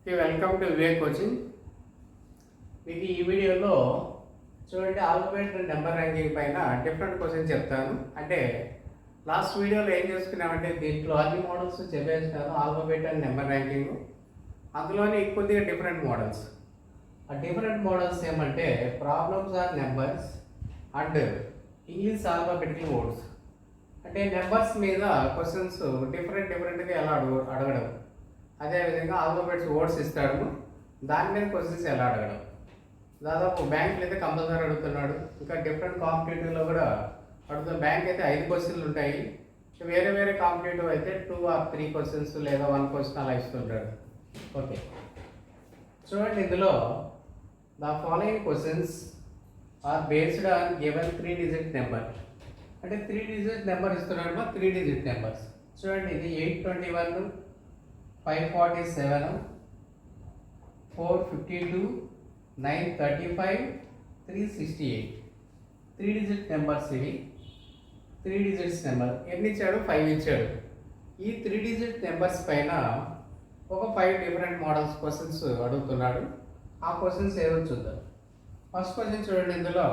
Welcome to Vivek coaching. మీకు ఈ వీడియోలో చూడండి, ఆల్ఫాబెట్ నెంబర్ ర్యాంకింగ్ పైన డిఫరెంట్ క్వశ్చన్స్ చెప్తాను. అంటే లాస్ట్ వీడియోలో ఏం చేసుకున్నామంటే దీంట్లో అన్ని మోడల్స్ చెప్పేసినాను, ఆల్ఫాబెట్ అండ్ నెంబర్ ర్యాంకింగ్. అందులోని కొద్దిగా డిఫరెంట్ మోడల్స్. ఆ డిఫరెంట్ మోడల్స్ ఏమంటే problems are numbers and English alphabetical words. అంటే నెంబర్స్ మీద క్వశ్చన్స్ డిఫరెంట్గా ఎలా అడగడం, అదేవిధంగా ఆల్ఫాబెట్స్ వర్డ్స్ ఇస్తాడు, దాని మీద క్వశ్చన్స్ ఎలా అడగడం. దాదాపు బ్యాంకులు అయితే కంపల్సరీ అడుగుతున్నాడు, ఇంకా డిఫరెంట్ కాంపిటేటివ్లో కూడా అడుగుతాడు. బ్యాంక్ అయితే 5 క్వశ్చన్లు ఉంటాయి, వేరే వేరే కాంపిటేటివ్ అయితే 2 or 3 క్వశ్చన్స్ లేదా 1 క్వశ్చన్ అలా ఇస్తుంటాడు. ఓకే, చూడండి, ఇందులో the following questions are based on given 3 digit number. అంటే 3 digit నెంబర్ ఇస్తున్నాడు, 3 digit నెంబర్స్. చూడండి, ఇది 821, 547, 452, 935, 368. 3 digit నెంబర్స్ ఇవి. 3 digits నెంబర్ ఎన్ని ఇచ్చాడు? 5 ఇచ్చాడు. ఈ 3 digit నెంబర్స్ పైన ఒక 5 డిఫరెంట్ మోడల్స్ క్వశ్చన్స్ అడుగుతున్నాడు. ఆ క్వశ్చన్స్ ఏదో చూద్దాం. ఫస్ట్ క్వశ్చన్ చూడండి, ఇందులో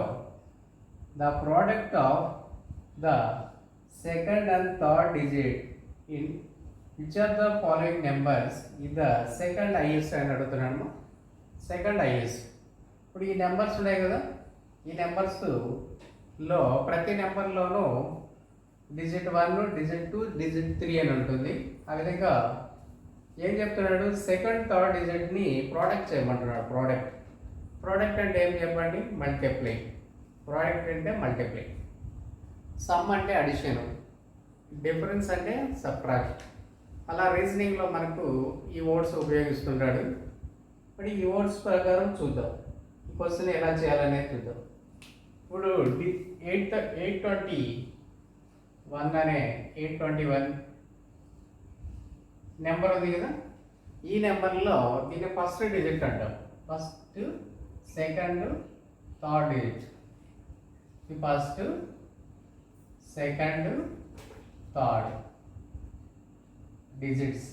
the product of the second and third digit in which are the following numbers ఇది ద సెకండ్ హైయెస్ట్ అని అడుగుతున్నాను. Second highest. ఇప్పుడు ఈ నెంబర్స్ ఉన్నాయి కదా, ఈ నెంబర్స్లో ప్రతి నెంబర్లోనూ డిజిట్ 1, డిజిట్ 2, డిజిట్ 3 అని ఉంటుంది. ఆ విధంగా ఏం చెప్తున్నాడు, సెకండ్ థర్డ్ డిజిట్ని ప్రోడక్ట్ చేయమంటున్నాడు. ప్రోడక్ట్ అంటే ఏం చెప్పండి? మల్టిప్లై. ప్రోడక్ట్ అంటే మల్టిప్లై. సమ్ అంటే అడిషన్, డిఫరెన్స్ అంటే సబ్ట్రాక్ట్. అలా రీజనింగ్లో మనకు ఈ వర్డ్స్ ఉపయోగిస్తుంటాడు. మరి ఈ వర్డ్స్ ప్రకారం చూద్దాం, ఈ క్వశ్చన్ ఎలా చేయాలనేది చూద్దాం. ఇప్పుడు 821 అనే 821 నెంబర్ ఉంది కదా, ఈ నెంబర్లో దీన్ని ఫస్ట్ డిజిట్ అంటాం. First, second, third digit. ఈ ఫస్ట్, సెకండ్, థర్డ్ డిజిట్స్.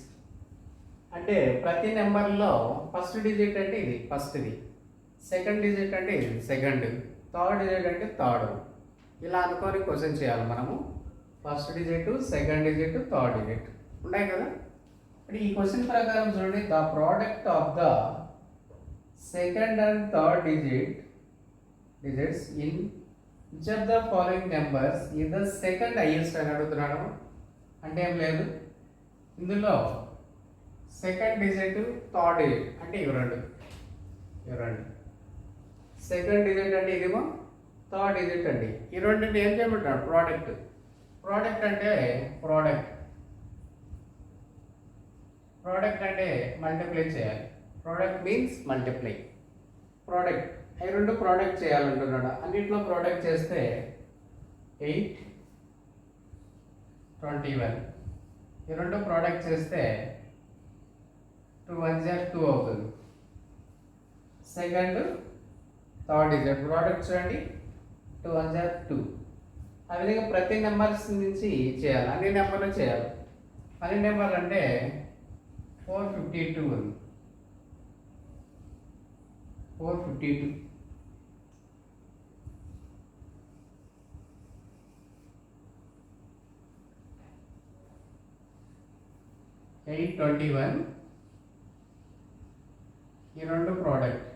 అంటే ప్రతి నెంబర్లో ఫస్ట్ డిజిట్ అంటే ఇది ఫస్ట్ది, సెకండ్ డిజిట్ అంటే ఇది సెకండ్, థర్డ్ డిజిట్ అంటే థర్డ్. ఇలా అనుకొని క్వశ్చన్ చేయాలి మనము. First digit, second digit, third digit ఉన్నాయి కదా. ఇప్పుడు ఈ క్వశ్చన్ ప్రకారం చూడండి, the product of the second and third digits in which of the following numbers ఇది ద సెకండ్ హైయెస్ట్ అని అడుగుతున్నాడు. అంటే ఏం లేదు, ఇందులో సెకండ్ డిజిట్, థర్డ్ డిజిట్ అంటే ఇవి రెండు. సెకండ్ డిజిట్ అంటే ఇదేమో, థర్డ్ డిజిట్ అండి. ఈ రెండింటి ఏం చేయమంటాడు? ప్రోడక్ట్ అంటే ప్రోడక్ట్ అంటే మల్టిప్లై చేయాలి. Product means multiply. ప్రోడక్ట్ అవి రెండు ప్రోడక్ట్ చేయాలంటున్నాడు. అన్నింటిలో ప్రోడక్ట్ చేస్తే 821 ఈ రెండు ప్రోడక్ట్ చేస్తే 2 1 2 అవుతుంది. సెకండ్, థర్డ్ డిజిట్ ప్రోడక్ట్ చూడండి, 2 1 2. ఆ విధంగా ప్రతి నెంబర్స్ నుంచి చేయాలి, అన్ని నెంబర్లు చేయాలి. అన్ని నెంబర్లు అంటే 452 ఉంది. 452, 821 ఈ రెండు ప్రోడక్ట్.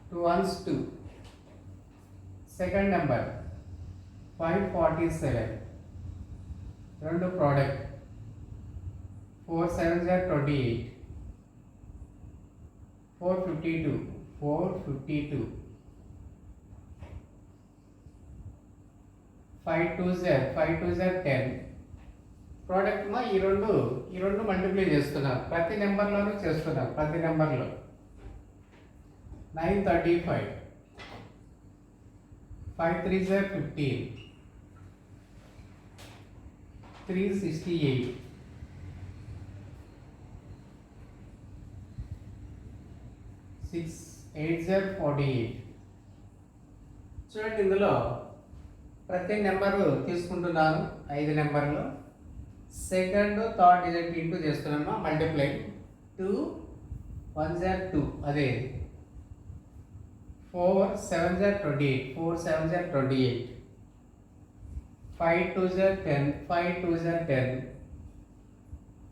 2 1 2. సెకండ్ నెంబర్ 547 రెండు ప్రోడక్ట్. 4 7 28. 452 5 2 10 ప్రోడక్ట్. ఈ రెండు మల్టిప్లై చేస్తున్నాం, ప్రతి నెంబర్లోనూ చేస్తున్నాం. ప్రతి నెంబర్లో 935 5 3 15 368 6 8 48. చూడండి, ఇందులో ప్రతి నెంబరు తీసుకుంటున్నాను, 5 నెంబర్లు. సెకండ్ థర్డ్ డిజిట్ ఇంటూ చేస్తున్నాను, మల్టిప్లై 2 1 0 2 అదే 4 7 0 28 4 7 0 28 5 2 0 10 5 2 0 10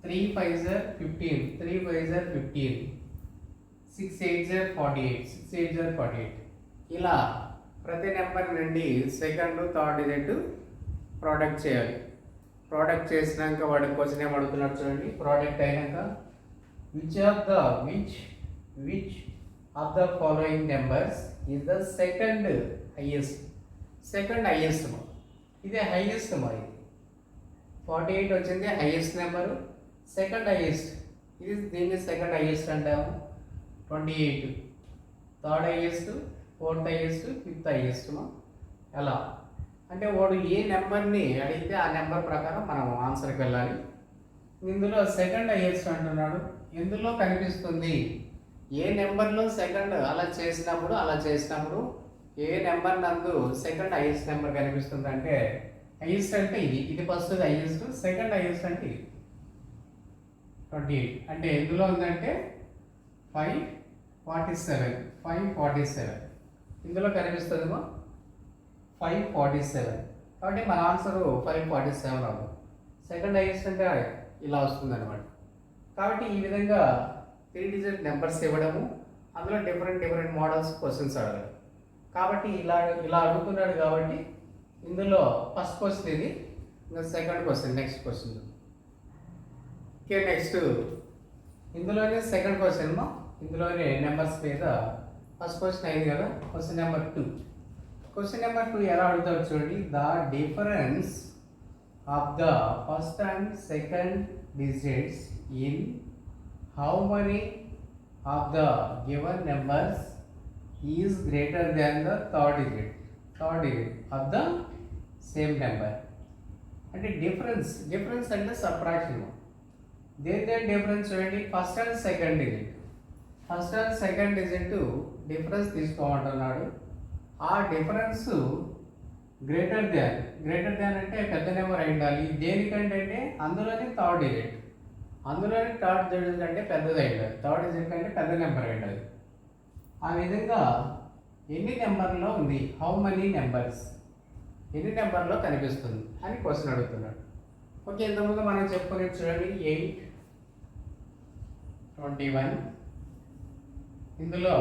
3 5 0 15 3 5 0 15 6 8 0 48 6 8 0 48 ఇలా ప్రతి నెంబర్ నుండి సెకండ్ థర్డ్ డిజిట్ ప్రోడక్ట్ చేయాలి. ప్రోడక్ట్ చేసినాక వాడి క్వశ్చన్ ఏం అడుగుతున్నాడు చూడండి. ప్రోడక్ట్ అయినాక which of the following numbers is the second highest. ఇది హైయెస్ట్ మరి 48 వచ్చింది హైయెస్ట్ నెంబరు, సెకండ్ హైయెస్ట్ ఇది దీన్ని సెకండ్ హైయెస్ట్ అంటాము. 28 third highest, fourth highest, fifth highest. ఎలా అంటే వాడు ఏ నెంబర్ని అడిగితే ఆ నెంబర్ ప్రకారం మనం ఆన్సర్కి వెళ్ళాలి. ఇందులో సెకండ్ హైయెస్ట్ అంటున్నాడు, ఎందులో కనిపిస్తుంది ఏ నెంబర్లో సెకండ్ అలా చేసినప్పుడు ఏ నెంబర్ నందు సెకండ్ హైయెస్ట్ నెంబర్ కనిపిస్తుంది అంటే హైయెస్ట్ అంటే ఇది ఫస్ట్ హైయెస్ట్, సెకండ్ హైయెస్ట్ అంటే ఇది 28 అంటే ఎందులో ఉందంటే 547 ఇందులో కనిపిస్తుందేమో 547. కాబట్టి మన ఆన్సర్ 547 అవ్వదు. సెకండ్ హైయెస్ట్ అంటే ఇలా వస్తుంది అనమాట. కాబట్టి ఈ విధంగా 3 డిజిట్ నెంబర్స్ ఇవ్వడము, అందులో డిఫరెంట్ మోడల్స్ క్వశ్చన్స్ అడగడం. కాబట్టి ఇలా అడుగుతున్నాడు. కాబట్టి ఇందులో ఫస్ట్ క్వశ్చన్ ఇది, ఇంకా second question next question. Okay, next ఇందులోనే సెకండ్ క్వశ్చన్, ఇందులోనే నెంబర్స్ మీద ఫస్ట్ క్వశ్చన్ అయింది కదా. క్వశ్చన్ నెంబర్ 2 ఎలా అడుగుతాడు చూడండి. The difference of the first and second digits in how many of the given numbers is greater than the third digit of the same number. అంటే difference అంటే subtraction. దేని difference చూడండి. First and second digit difference తీసుకోమంటున్నాడు. ఆ difference greater than అంటే పెద్ద number అయి ఉండాలి. దేనికంటే అంటే అందులోని థర్డ్ డిజిట్ కంటే పెద్దది అయి ఉండాలి. థర్డ్ డిజిట్ కంటే పెద్ద నెంబర్ అయి ఉండాలి. ఆ విధంగా ఎన్ని నెంబర్లో ఉంది, హౌ మెనీ నెంబర్స్ ఎన్ని నెంబర్లో కనిపిస్తుంది అని క్వశ్చన్ అడుగుతున్నాడు. ఓకే, ఇంతకుముందు మనం చెప్పుకునే చూడండి 8 21 ఇందులో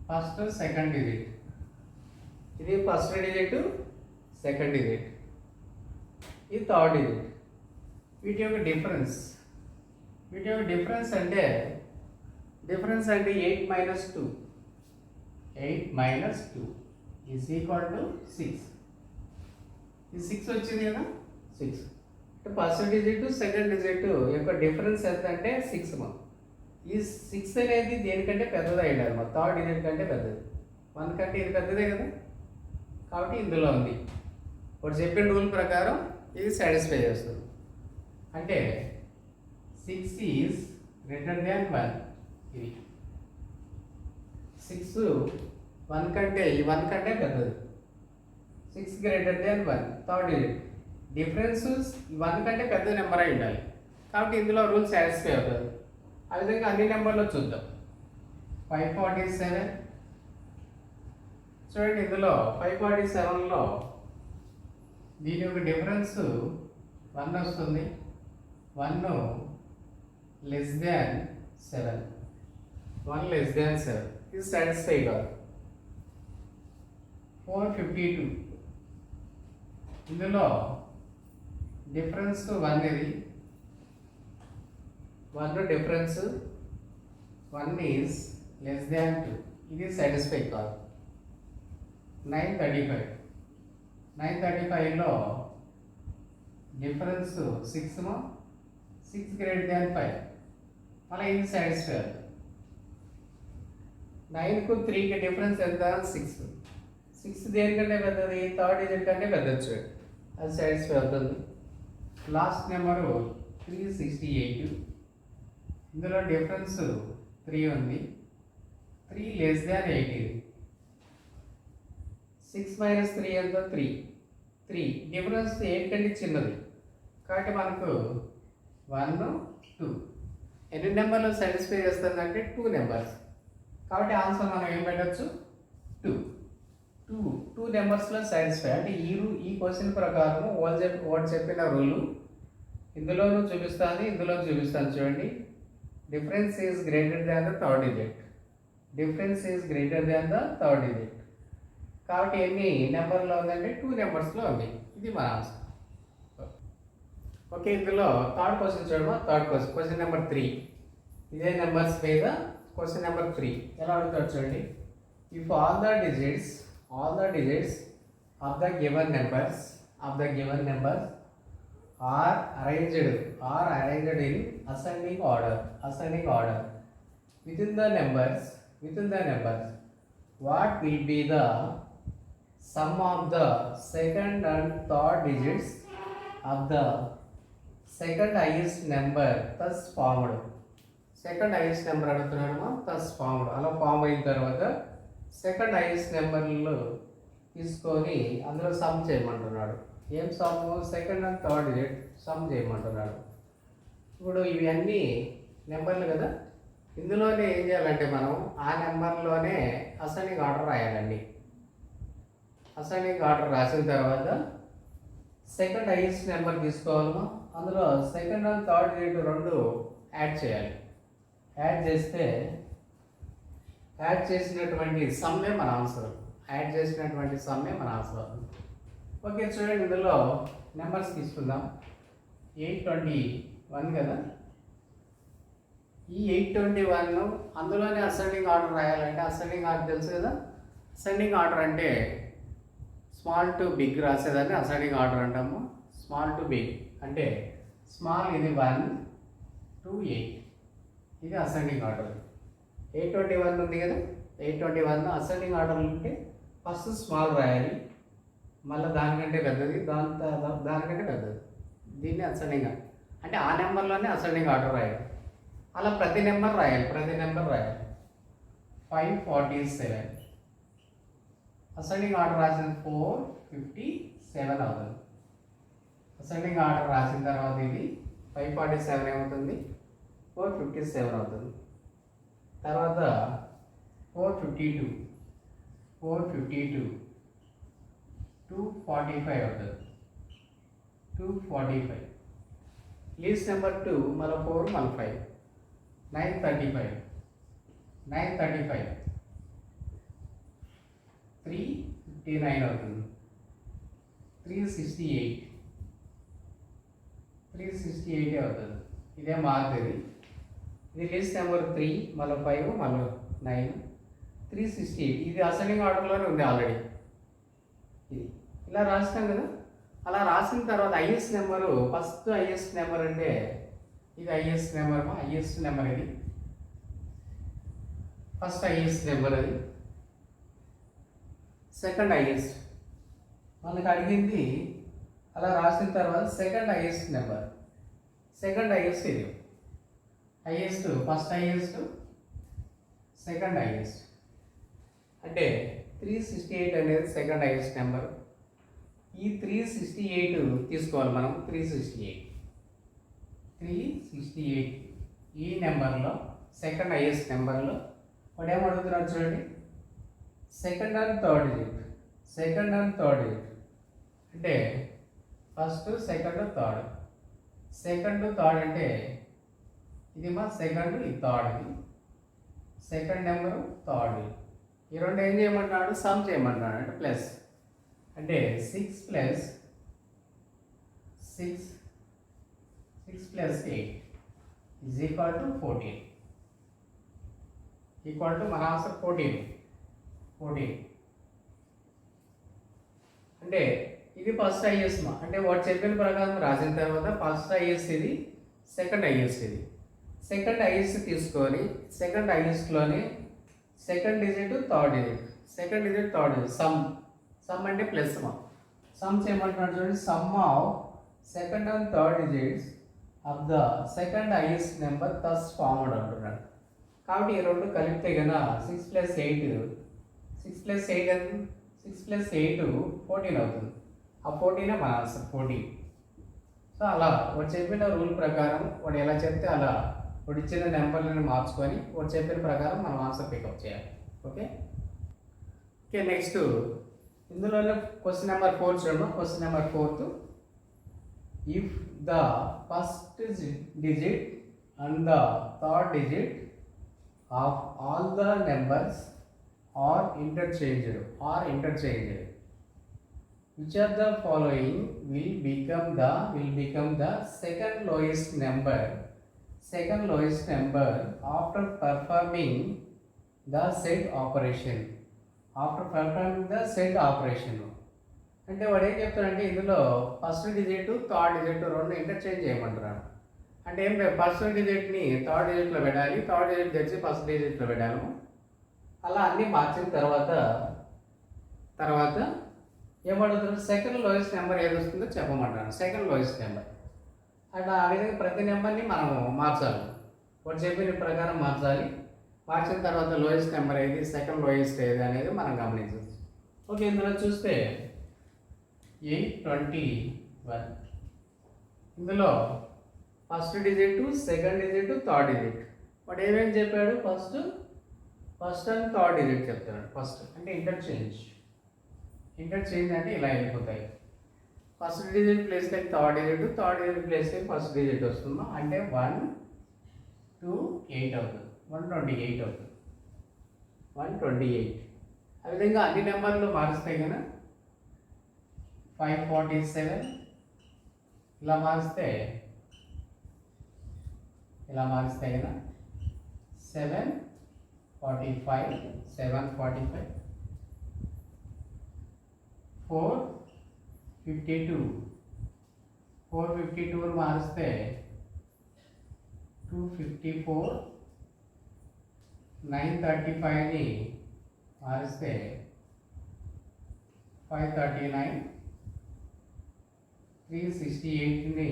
ఫస్ట్ సెకండ్ డిజిట్, ఇది ఫస్ట్ డిజిట్, సెకండ్ డిజిట్, ఇది థర్డ్ డిజిట్. వీటి యొక్క డిఫరెన్స్ అంటే 8 minus 2 is equal to 6. ఇది 6 వచ్చింది కదా. 6 ఫస్ట్ డిజిట్ సెకండ్ డిజిట్ యొక్క డిఫరెన్స్ ఎంత అంటే 6. ఈ 6 అనేది దేనికంటే పెద్దది అయి ఉండాలి. మా థర్డ్ డిజిట్ కంటే పెద్దది. 1 కంటే ఇది పెద్దదే కదా. కాబట్టి ఇందులో ఉంది. ఇప్పుడు చెప్పిన రూల్ ప్రకారం ఇది సాటిస్ఫై చేస్తుంది. అంటే 6 ఈజ్ గ్రేటర్ దాన్ 1. ఇది 6 1 కంటే పెద్దది. 6 greater than 1 third digit. Difference 1 కంటే పెద్ద నెంబర్ అయి ఉండాలి. కాబట్టి ఇందులో రూల్ సాటిస్ఫై అవుతుంది. ఆ విధంగా అన్ని నెంబర్లో చూద్దాం. 547 చూడండి. ఇందులో 547లో దీని యొక్క డిఫరెన్స్ 1 వస్తుంది. 1 less than 7. ఇది సాటిస్ఫై కాదు. 452 ఇందులో డిఫరెన్స్ 1 ఇది. 1 డిఫరెన్స్ 1 ఈజ్ లెస్ దాన్ 2. ఇది సాటిస్ఫై కాదు. 935లో డిఫరెన్స్ 6 గ్రేటర్ దాన్ 5. మళ్ళీ ఇది సాటిస్ఫై అవుతుంది. 9కు 3కి డిఫరెన్స్ ఎంత? 6 దేనికంటే పెద్దది? థర్డ్ డిజిట్ కంటే పెద్దది. అది సాటిస్ఫై అవుతుంది. Last number 368. ఇందులో డిఫరెన్స్ 3 ఉంది. 3 less than 8. 6 minus 3 ఎంత? 3 డిఫరెన్స్ 8 కంటే చిన్నది. కాబట్టి మనకు 1 2 ఎన్ని నెంబర్లు సాటిస్ఫై చేస్తుందంటే 2 నెంబర్స్. కాబట్టి ఆన్సర్ మనం ఏం పెట్టచ్చు 2 నెంబర్స్లో సాటిస్ఫై. అంటే ఈ క్వశ్చన్ ప్రకారం వాళ్ళు చెప్పిన రూలు ఇందులోనూ చూపిస్తాను, ఇందులో చూపిస్తాను. చూడండి, difference is greater than the third digit. Difference is greater than the third digit. కాబట్టి ఎన్ని నెంబర్లో ఉందంటే 2 నెంబర్స్లో ఉంది. ఇది మన ఆన్సర్. ఓకే, ఇందులో థర్డ్ క్వశ్చన్ చూడమా. Third question number 3. ఇదే నెంబర్స్ మీద క్వశ్చన్ నెంబర్ 3 ఎలా అడుగుతాడు చూడండి. If all the digits of the given numbers are arranged in ascending order within the numbers, what will be the sum of the second and third digits of the second highest number thus formed. Second highest number అడుగుతున్నాడు, thus formed. అలా form అయిన తర్వాత second highest నెంబర్లు తీసుకొని అందులో sum చేయమంటున్నాడు. ఏం sum? Second and third digit sum చేయమంటున్నాడు. ఇప్పుడు ఇవి అన్నీ నెంబర్లు కదా, ఇందులోనే ఏం చేయాలంటే మనం ఆ నెంబర్లోనే అసెండింగ్ ఆర్డర్ రాయాలండి. అసెండింగ్ ఆర్డర్ రాసిన తర్వాత సెకండ్ హైయెస్ట్ నెంబర్ తీసుకోవాలమా, అందులో సెకండ్ అండ్ థర్డ్ డిజిట్ రెండు యాడ్ చేయాలి. యాడ్ చేసినటువంటి సమ్మే మన ఆన్సర్. ఓకే, చూడండి, ఇందులో నెంబర్స్ తీసుకుందాం. 821 కదా. ఈ 821 అందులోనే అసెండింగ్ ఆర్డర్ రాయాలంటే అసెండింగ్ ఆర్డర్ తెలుసు కదా. అసెండింగ్ ఆర్డర్ అంటే స్మాల్ టు బిగ్ రాసేదాన్ని అసెండింగ్ ఆర్డర్ అంటాము. స్మాల్ టు బిగ్ అంటే స్మాల్ ఇది 1 to 8, ఇది అసెండింగ్ ఆర్డర్. 821 ఉంది కదా, 821 అసెండింగ్ ఆర్డర్ ఉంటే ఫస్ట్ స్మాల్ రాయాలి, మళ్ళీ దానికంటే పెద్దది, దానికంటే పెద్దది. దీన్ని అసెండింగ్ అంటే ఆ నెంబర్లోనే అసెండింగ్ ఆర్డర్ రాయాలి. అలా ప్రతి నెంబర్ రాయాలి. 547 అసెండింగ్ ఆర్డర్ రాసిన 457 అవుతుంది. అసెండింగ్ ఆర్డర్ రాసిన తర్వాత ఇది 547 ఏమవుతుంది, 457 అవుతుంది. తర్వాత 452 245 అవుతుంది. 245 లీస్ట్ నెంబర్ 2 మళ్ళీ 4 మళ్ళీ 5 935 359 అవుతుంది. 368 అవుతుంది. ఇదే మారుతుంది. ఇది లీస్ట్ నెంబర్ 3 మళ్ళీ 5 మళ్ళీ 9 368. ఇది అసెండింగ్ ఆర్డర్లోనే ఉంది ఆల్రెడీ. ఇది ఇలా రాస్తాం కదా. అలా రాసిన తర్వాత highest number, first highest number అంటే ఇది హైయెస్ట్ నెంబర్. ఇది ఫస్ట్ హైయెస్ట్ నెంబర్, అది సెకండ్ హైయెస్ట్. మనకు అడిగింది అలా రాసిన తర్వాత second highest number. Second highest ఇది highest, first highest, second highest. అంటే 368 అనేది సెకండ్ హైయెస్ట్ నెంబర్. ఈ 368 తీసుకోవాలి మనం. 368 ఈ నెంబర్లో సెకండ్ హైయెస్ట్ నెంబర్లో వాడు ఏమడుగుతున్నాడు చూడండి. సెకండ్ అండ్ థర్డ్ డిజిట్ అంటే ఫస్ట్, సెకండ్, థర్డ్. సెకండ్ అంటే ఇది మా సెకండ్, ఇది థర్డ్. Second number, third. ఈ రెండు ఏం చేయమంటున్నాడు, సమ్ చేయమంటున్నాడు. అంటే ప్లస్, అంటే 6 + 8 is equal to 14. Equal to మన ఆన్సర్ 14. అంటే ఇది ఫస్ట్ హైయెస్ట్ మా, అంటే వాడు చెప్పిన ప్రకారం రాసిన తర్వాత ఫస్ట్ హైయెస్ట్ ఇది, సెకండ్ హైయెస్ట్ ఇది. సెకండ్ హైయెస్ట్ తీసుకొని సెకండ్ హైయెస్ట్లోనే second digit, third digit, sum అంటే ప్లస్ మా. సమ్ చేయమంటున్నాడు చూడండి. Sum of second and third digits of the second highest number thus formed అంటున్నాడు. కాబట్టి ఈ రెండు కలిపితే కన్నా 6 + 8 14 అవుతుంది. ఆ 14 మన ఆన్సర్ 14. సో అలా వాడు చెప్పిన రూల్ ప్రకారం వాడు ఎలా చెప్తే అలా వాడు ఇచ్చిన నెంబర్లను మార్చుకొని వాడు చెప్పిన ప్రకారం మనం ఆన్సర్ పికప్ చేయాలి. ఓకే ఓకే నెక్స్ట్ ఇందులోనే క్వశ్చన్ నెంబర్ 4 చూడమ్మా. Question number 4, if the first digit and the third digit of all the numbers are interchanged which of the following will become the second lowest number after performing the said operation. అంటే వాడు ఏం చెప్తాడంటే ఇందులో first digit third digit రెండు interchange చేయమంటున్నాడు. అంటే ఏం లేదు, ఫస్ట్ డిజిట్ని థర్డ్ డిజిట్లో పెట్టాలి, థర్డ్ డిజిట్ తెచ్చి ఫస్ట్ డిజిట్లో పెట్టాను. అలా అన్నీ మార్చిన తర్వాత ఏమడుగుతాడు, సెకండ్ లోయెస్ట్ నెంబర్ ఏది వస్తుందో చెప్పమంటాను. సెకండ్ లోయెస్ట్ నెంబర్ అట్లా ఆ విధంగా ప్రతి నెంబర్ని మనం మార్చాలి, వాడు చెప్పిన ప్రకారం మార్చాలి. మార్చిన తర్వాత లోయెస్ట్ నెంబర్ ఏది, సెకండ్ లోయెస్ట్ ఏది అనేది మనం గమనించవచ్చు. ఓకే ఇందులో చూస్తే 821 ఇందులో first digit, second digit, third digit. వాడు ఏమేమి చెప్పాడు, ఫస్ట్ అండ్ థర్డ్ డిజిట్ చెప్తాడు. ఫస్ట్ అంటే ఇంటర్చేంజ్ అంటే ఇలా వెళ్ళిపోతాయి. ఫస్ట్ డిజిట్ ప్లేస్లో థర్డ్ డిజిట్, థర్డ్ డిజిట్ ప్లేస్లో ఫస్ట్ డిజిట్ వస్తుందో అంటే 128 అవుతుంది, 128 అవుతుంది, 128. ఆ విధంగా అన్ని నెంబర్లు మారుస్తాయి కదా. 547 ఇలా మారిస్తే కదా. 745 452 మారిస్తే 254, 935ని మారిస్తే 539, 368ని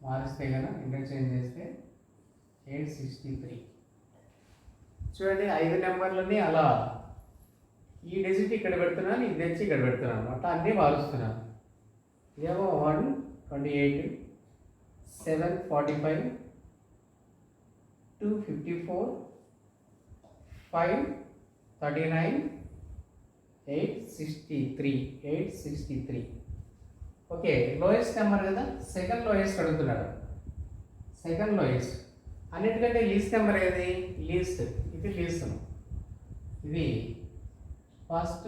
మారిస్తే కదా ఇంటర్చేంజ్ చేస్తే 863. చూడండి 5 నెంబర్లని అలా ఈ డిజిట్ ఇక్కడ పెడుతున్నాను, ఇది తెచ్చి ఇక్కడ పెడుతున్నాను అనమాట, అన్నీ మారుస్తున్నాను. ఇదేమో 128, 745, 254, 539, 863. ఓకే లోయెస్ట్ నెంబర్ కదా, సెకండ్ లోయెస్ట్ అడుగుతున్నాడు. సెకండ్ లోయెస్ట్ అన్నిటికంటే లీస్ట్ నెంబర్ ఏది, లీస్ట్. ఇది లీస్ట్, ఇది ఫస్ట్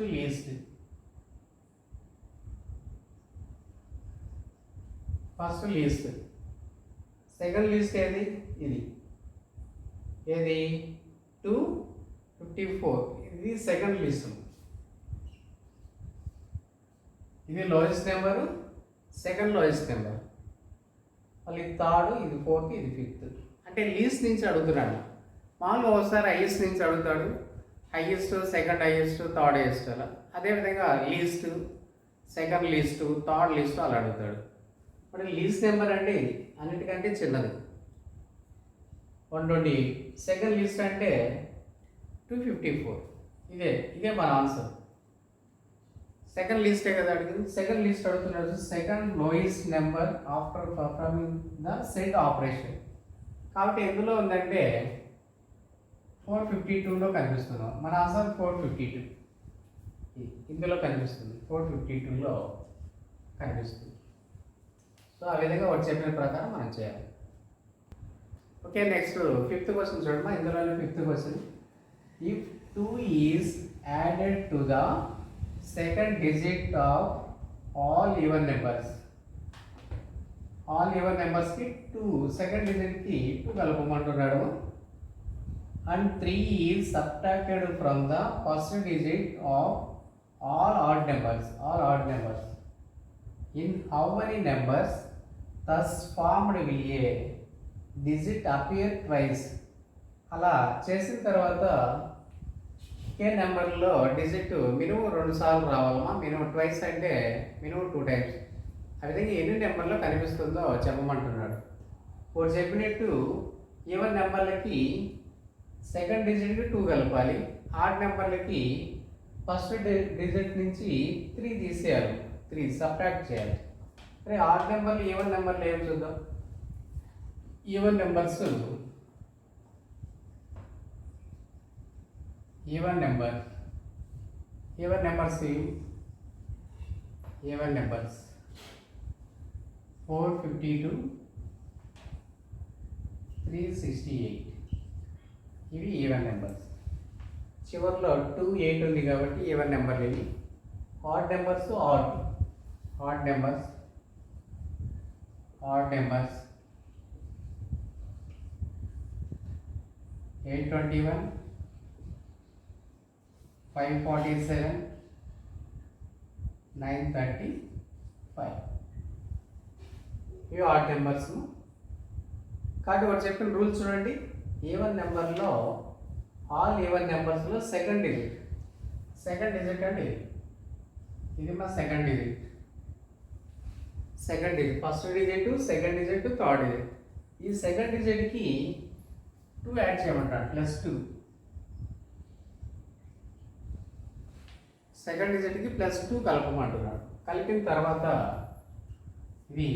లీస్ట్. సెకండ్ లీస్ట్ ఏది, ఏది 254. ఇది సెకండ్ లీస్ట్, ఇది lowest number, second lowest number. మళ్ళీ థర్డ్, ఇది ఫోర్త్, ఇది ఫిఫ్త్. అంటే లీస్ట్ నుంచి అడుగుతున్నాడు. మామూలుగా ఒకసారి హైయెస్ట్ నుంచి అడుగుతాడు, highest, second highest, third highest అలా. అదేవిధంగా least, second least, third least అలా అడుగుతాడు. మరి లీస్ట్ నెంబర్ అంటే ఇది అన్నిటికంటే చిన్నది 128. సెకండ్ లీస్ట్ అంటే 254. ఇదే మన ఆన్సర్. సెకండ్ లీస్టే కదా అడిగింది. సెకండ్ లీస్ట్ అడుగుతున్నాడు. Second lowest number after performing the set operation. కాబట్టి ఎందులో ఉందంటే 452లో కనిపిస్తున్నాం. మన ఆన్సర్ 452 ఇందులో కనిపిస్తుంది, 452లో కనిపిస్తుంది. సో ఆ విధంగా వాడు చెప్పిన ప్రకారం మనం చేయాలి. ఓకే నెక్స్ట్ 5th క్వశ్చన్ చూడమ్మా. ఇందులోనే 5th question, if 2 is added to the second digit of all even నెంబర్స్కి 2 second డిజిట్కి 2 కలపమంటున్నాడు. and 3 is subtracted from the first digit of all odd numbers. In how many numbers thus formed will a digit appear twice? అలా చేసిన తర్వాత కే నెంబర్లో digit minimum 2 సార్లు రావాలమ్మా. Minimum twice అంటే minimum 2 times. ఆ విధంగా ఎన్ని నెంబర్లో కనిపిస్తుందో చెప్పమంటున్నాడు. ఇప్పుడు చెప్పినట్టు ఈవెన్ నెంబర్లకి సెకండ్ డిజిట్కి 2 కలపాలి. ఆడ్ నెంబర్లకి ఫస్ట్ డిజిట్ నుంచి 3 తీసేయాలి, 3 సబ్ట్రాక్ట్ చేయాలి. అరే ఆడ్ నెంబర్లు ఈవెన్ నెంబర్లు ఏం చూద్దాం. ఈవెన్ నెంబర్స్ ఈవెన్ నెంబర్స్ 452 368 ఇవి ఈవెన్ నెంబర్స్. చివరిలో 2 8 ఉంది కాబట్టి ఈవెన్ నెంబర్లు ఇవి. ఆడ్ నెంబర్స్ ఆడ్ నెంబర్స్ 821 547 935 ఇవి ఆడ్ నెంబర్స్. కాబట్టి వాడు చెప్పిన రూల్ చూడండి. ఈవెన్ నెంబర్లో ఆల్ ఈవెన్ నెంబర్స్లో సెకండ్ డిజిట్ అండి. ఇది మా second digit. First digit, second digit, third digit. ఈ సెకండ్ డిజిట్కి 2 యాడ్ చేయమంటాడు, +2. సెకండ్ డిజిట్కి +2 కలపమంటున్నాడు. కలిపిన తర్వాత ఇది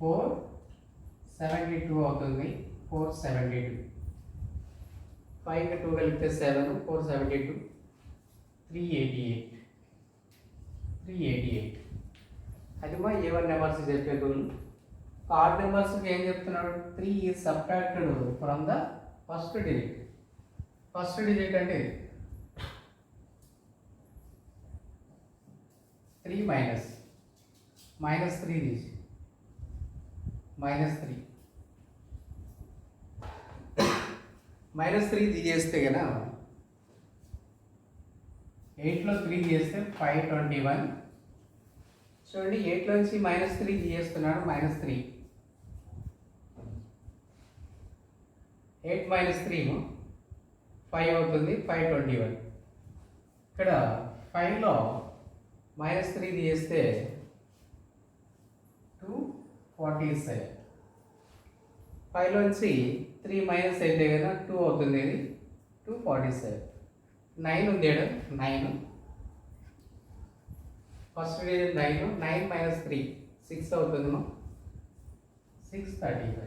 472 అవుతుంది. 472 5కి 2 కలిపితే 7, 472 388. అది మా ఈవెన్ నెంబర్స్ చెప్పే రూల్. ఆడ్ నెంబర్స్కి ఏం చెప్తున్నాడు? 3 is subtracted from the first digit. First digit అంటే 3 -3 తీసి -3 తీసేస్తే కదా 8లో 3 తీసేస్తే 521. చూడండి 8లో నుంచి -3 తీసేస్తున్నాడు. -3 8 - 3 5 అవుతుంది. 521. ఇక్కడ 5లో -3 తీసేస్తే 247. 5లోంచి 3 మైనస్ అయితే కదా 2 అవుతుంది. ఇది 247. 9 ఉంది. 9 ఫస్ట్ డిజిట్ 9 - 3 6 అవుతుంది. 635.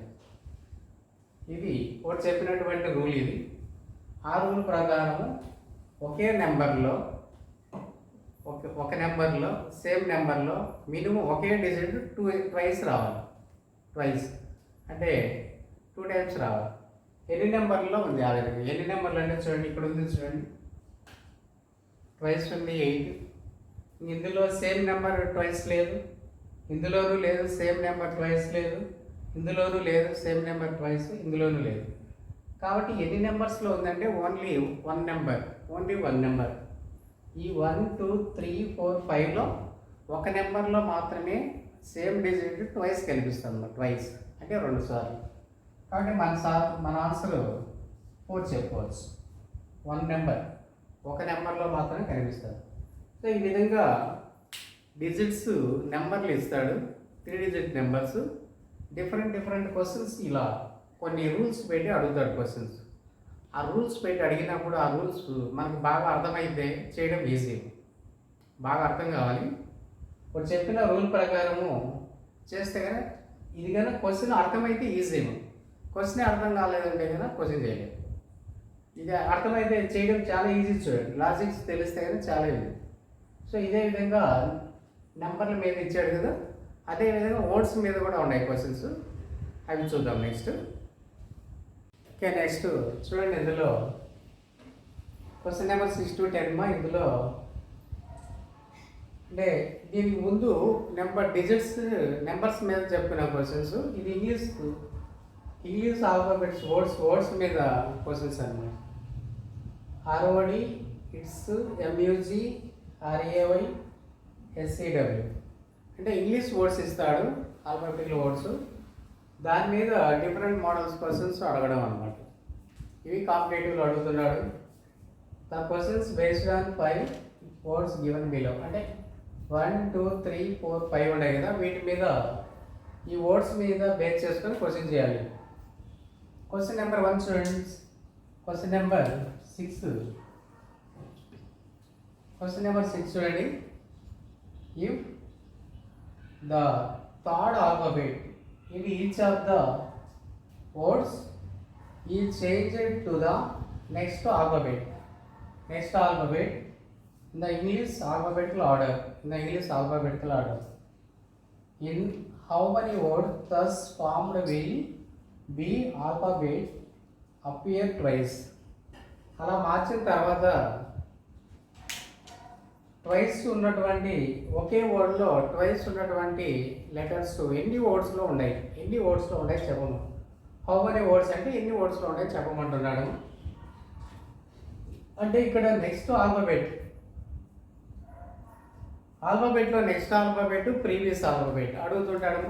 ఇది ఒకటి చెప్పినటువంటి రూల్. ఇది ఆ రూల్ ప్రకారం ఒకే నెంబర్లో ఒక నెంబర్లో సేమ్ నెంబర్లో మినిమం ఒకే డిజిట్ ట్వైస్ రావాలి. అంటే 2 టైమ్స్ రావాలి. ఎన్ని నెంబర్లో ఉంది ఆల్రెడీ? ఎన్ని నెంబర్లు అంటే చూడండి, ఇక్కడ ఉంది చూడండి, ట్వైస్ ఉంది 8. ఇందులో సేమ్ నెంబర్ ట్వైస్ లేదు, ఇందులోనూ లేదు. సేమ్ నెంబర్ ట్వైస్ లేదు, ఇందులోనూ లేదు. సేమ్ నెంబర్ ట్వైస్, ఇందులోనూ లేదు. కాబట్టి ఎన్ని నెంబర్స్లో ఉందంటే ఓన్లీ వన్ నెంబర్. ఈ 1 2 3 4 5లో ఒక నెంబర్లో మాత్రమే సేమ్ డిజిట్ ట్వైస్ కనిపిస్తుంది. ట్వైస్ అంటే 2 సార్లు. కాబట్టి మన ఆన్సర్ 4 చెప్పుకోవచ్చు. ఒక నెంబర్లో మాత్రమే కనిపిస్తుంది. సో ఈ విధంగా డిజిట్స్ నెంబర్లు ఇస్తాడు, 3 డిజిట్ నెంబర్స్. డిఫరెంట్ క్వశ్చన్స్ ఇలా కొన్ని రూల్స్ పెట్టి అడుగుతాడు క్వశ్చన్స్. ఆ రూల్స్ పెట్టి అడిగినప్పుడు ఆ రూల్స్ మనకు బాగా అర్థమైతే చేయడం ఈజీ. బాగా అర్థం కావాలి. ఇప్పుడు చెప్పిన రూల్ ప్రకారము చేస్తే కనుక ఇది కనుక క్వశ్చన్ అర్థమైతే ఈజీ. క్వశ్చన్ అర్థం కాలేదంటే కనుక క్వశ్చన్ చేయలేదు. ఇది అర్థమైతే చేయడం చాలా ఈజీ. చూడండి, లాజిక్స్ తెలిస్తే కనుక చాలా ఈజీ. సో ఇదే విధంగా నెంబర్ల మీద ఇచ్చాడు కదా, అదేవిధంగా వర్డ్స్ మీద కూడా ఉన్నాయి క్వశ్చన్స్. అవి చూద్దాం నెక్స్ట్. ఓకే, నెక్స్ట్ చూడండి. ఇందులో క్వశ్చన్ నెంబర్ 6 to 10 ఇందులో అంటే దీనికి ముందు నెంబర్స్ మీద చెప్పిన క్వశ్చన్స్. ఇది ఇంగ్లీష్ ఆల్ఫాబెట్స్ వర్డ్స్ మీద క్వశ్చన్స్ అన్నమాట. ROD, ITS, MUG, RAY, SCW అంటే ఇంగ్లీష్ వర్డ్స్ ఇస్తాడు, ఆల్ఫాబెటికల్ వర్డ్స్. దాని మీద డిఫరెంట్ మోడల్స్ క్వశ్చన్స్ అడగడం అనమాట. ఇవి కాంపిటేటివ్లో అడుగుతున్నాడు. The questions based on 5 words given below. అంటే 1 2 3 4 5 ఉన్నాయి కదా, వీటి మీద ఈ వర్డ్స్ మీద బేస్ చేసుకొని క్వశ్చన్ చేయాలి. క్వశ్చన్ నెంబర్ 1 చూడండి. క్వశ్చన్ నెంబర్ 6 చూడండి. If the third alphabet in each of the words is changed to the next alphabet. Next alphabet in the English alphabetical order. In the English alphabetical order. In how many words thus formed will be alphabet appear twice. అలా మార్చిన తర్వాత twice ఉన్నటువంటి ఒకే వర్డ్లో twice ఉన్నటువంటి letters ఎన్ని వర్డ్స్లో ఉన్నాయి చెప్పము. How many words అంటే ఎన్ని వర్డ్స్లో ఉన్నాయి చెప్పమంటున్నాడు. అంటే ఇక్కడ నెక్స్ట్ ఆల్ఫాబెట్లో నెక్స్ట్ ఆల్ఫాబెట్ ప్రీవియస్ ఆల్ఫాబెట్ అడుగుతుంటాడు.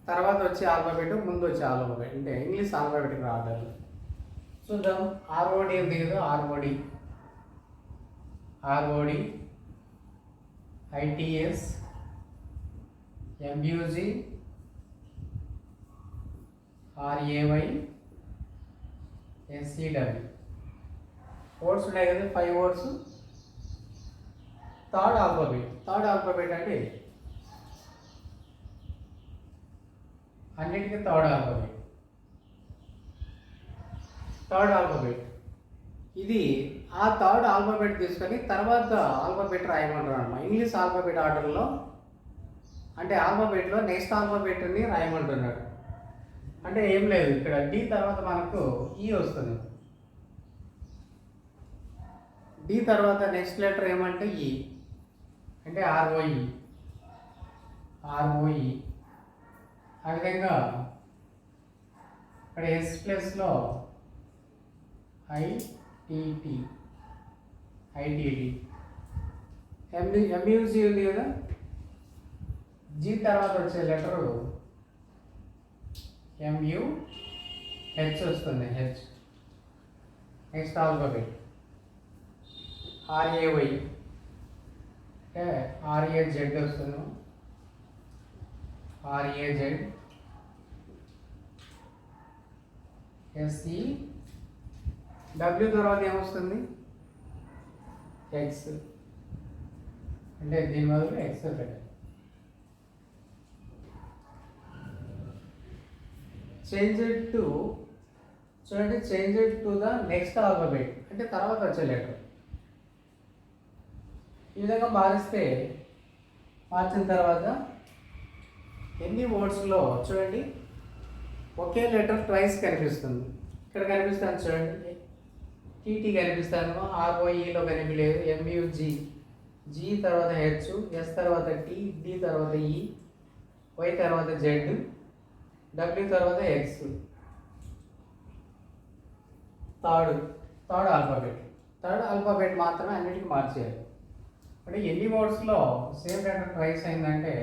తర్వాత వచ్చే ఆల్ఫాబెట్ ముందు వచ్చే ఆల్ఫాబెట్ అంటే ఇంగ్లీష్ ఆల్ఫాబెట్కి రావడం. చూద్దాం. ఆర్ఓడి ఉంది కదా, ఆర్ఓడి ఐటిఎస్ ఎంయూజి ఆర్ఏవై ఎస్సిడబ్ల్యూ వర్డ్స్ ఉన్నాయి కదా, 5 వర్డ్స్. థర్డ్ ఆల్ఫాబెట్ అంటే అన్నిటికీ థర్డ్ ఆల్ఫాబెట్ ఇది. ఆ థర్డ్ ఆల్ఫాబెట్ తీసుకొని తర్వాత ఆల్ఫాబెట్ రాయమంటున్నాడు. ఇంగ్లీష్ ఆల్ఫాబెట్ ఆర్డర్లో అంటే ఆల్ఫాబెట్లో నెక్స్ట్ ఆల్ఫాబెట్ని రాయమంటున్నాడు. అంటే ఏం లేదు, ఇక్కడ డి తర్వాత మనకు ఈ వస్తుంది. డి తర్వాత నెక్స్ట్ లెటర్ ఏమంటే ఈ అంటే ఆర్ఓఈ. ఆ విధంగా ఇక్కడ ఎస్ ప్లస్లో ఐటిటి ఎంయూజీ ఉంది కదా, జీ తర్వాత వచ్చే లెటరు ఎంయుహెచ్ వస్తుంది. హెచ్ నెక్స్ట్ ఆల్ఫాబెట్ ఆర్ఏవై అంటే ఆర్ఏజెడ్ వస్తుంది. ఆర్ఏజెడ్ ఎస్ఈ డబ్ల్యూ తర్వాత ఏమొస్తుంది ఎక్స్ అంటే దీని బదులు ఎక్స్ పెట్టాలి. Change it to the next alphabet అంటే తర్వాత వచ్చే లెటర్. ఈ విధంగా మార్చిన తర్వాత ఎన్ని వర్డ్స్లో చూడండి ఒకే లెటర్ ట్వైస్ కనిపిస్తుంది. ఇక్కడ కనిపిస్తాను చూడండి, టీటీ కనిపిస్తాను, ఆర్ఓఈలో కనిపించలేదు. ఎంయుజి, జీ తర్వాత హెచ్, ఎస్ తర్వాత టీ, డి తర్వాత ఈ, వై తర్వాత జెడ్, డబ్ల్యూ తర్వాత ఎక్స్. థర్డ్ ఆల్ఫాబెట్ మాత్రమే అన్నిటికీ మార్చేయాలి. అంటే ఎన్ని వర్డ్స్లో సేమ్ లెటర్ ట్వైస్ అయిందంటే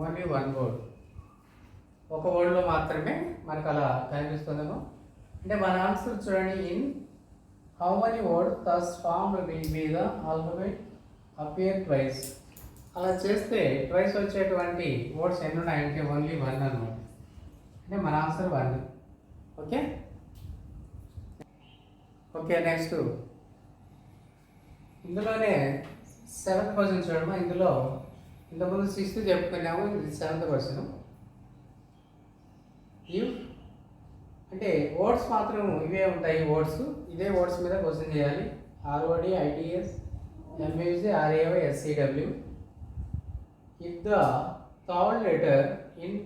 ఓన్లీ 1 వర్డ్. ఒక వర్డ్లో మాత్రమే మనకు అలా కనిపిస్తుందేమో. అంటే మన ఆన్సర్ చూడండి, in how many words thus formed will be the alphabet appear twice. అలా చేస్తే ట్వైస్ వచ్చేటువంటి వర్డ్స్ ఎన్ని ఉన్నాయంటే ఓన్లీ 1 అన్నమాట. అంటే మన ఆన్సర్ 1. ఓకే నెక్స్ట్ ఇందులోనే 7th క్వశ్చన్ చూడమ్మా. ఇందులో ఇంతకుముందు 6th చెప్పుకున్నాము, ఇది 7th క్వశ్చన్. ఇఫ్ అంటే వర్డ్స్ మాత్రం ఇవే ఉంటాయి. ఇదే వర్డ్స్ మీద క్వశ్చన్ చేయాలి. R O D I T S M U G R A Y S C W. If the third letter in